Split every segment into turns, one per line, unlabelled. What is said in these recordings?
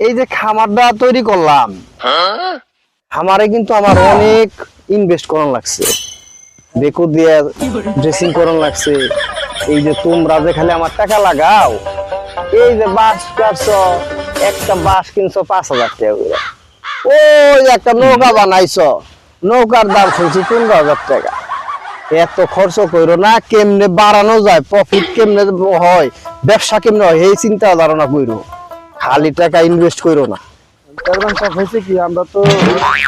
এই যে খামারটা তৈরি করলাম, খামারে কিন্তু আমার অনেক ইনভেস্ট করার লাগছে, বেকু দিয়ে ড্রেসিং করার লাগছে। এই যে তোমরা যে খালি আমার টাকা লাগাও, এই যে বাঁশ কাটছো, একটা বাঁশ কিনছো 5,000 টাকা করে, ওই একটা নৌকা বানাইছো, নৌকার দাম শুনছি 15,000 টাকা। এত খরচ করো না, কেমনে বাড়ানো যায়, প্রফিট কেমনে হয়, ব্যবসা কেমনে হয়, এই চিন্তা ধারণা করো, খালি টাকা ইনভেস্ট করো না।
চেয়ারম্যান সাহেব হয়েছে কি, আমরা তো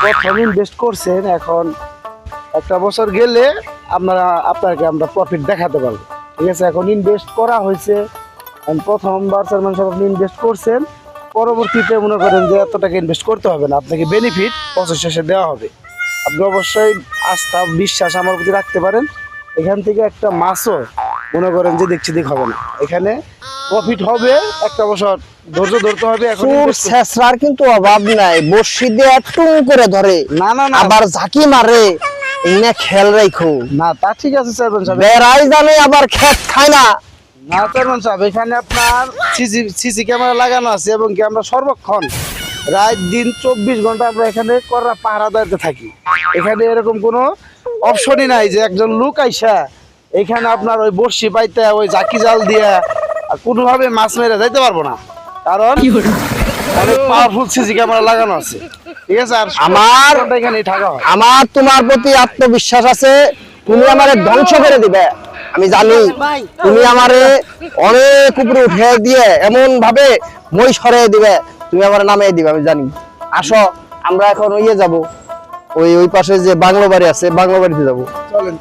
প্রথম ইনভেস্ট করছেন, এখন একটা বছর গেলে আপনাকে আমরা প্রফিট দেখাতে পারবো। ঠিক আছে, এখন ইনভেস্ট করা হয়েছে, প্রথমবার চেয়ারম্যান সাহেব আপনি ইনভেস্ট করছেন, পরবর্তীতে মনে করেন যে এত টাকা ইনভেস্ট করতে হবে না, আপনাকে বেনিফিট বছর শেষে দেওয়া হবে। আপনি অবশ্যই আস্থা বিশ্বাস আমার প্রতি রাখতে পারেন। এখান থেকে একটা মাছও মনে করেন যে দেখছি দিক হবে না, এখানে প্রফিট হবে। একটা বছর ধৈর্য ধরতে হবে। এখন
শেষরার কিন্তু অভাব নাই, বর্ষি দিয়ে টুং করে ধরে,
না না না
আবার ঝাঁকি মারে, এনে খেল রাখো
না, তা ঠিক আছে চেয়ারম্যান সাহেব।
বেড়াই জানে আবার খেত খায় না।
না চেয়ারম্যান সাহেব, এখানে আপনার সিসি ক্যামেরা লাগানো আছে এবং কি আমরা সর্বক্ষণ রাত দিন 24 ঘন্টা আমরা এখানে পাহারাদারতে থাকি। এখানে এরকম কোনো অপশনই নাই যে একজন লোক আইসা এখানে আপনার ওই বড়শি পাইতে ওই জাকি জাল দিয়ে কোনোভাবে মাছ মেরে যাইতে পারবো না, কারণ অনেক পাওয়ারফুল সিসি ক্যামেরা লাগানো আছে। ঠিক আছে, আর এখানে থাকা হয়।
আমার তোমার প্রতি আত্মবিশ্বাস আছে, তুমি আমারে ধ্বংস করে দিবে আমি জানি। তুমি আমারে অনেক উপরে উঠে দিয়ে এমন ভাবে মই সরিয়ে দিবে, তুমি আমার নামে দিবে আমি জানি। আসো আমরা এখন যাব, ওই পাশে যে বাংলো বাড়ি আছে, বাংলো বাড়িতে যাবো।
চলেন।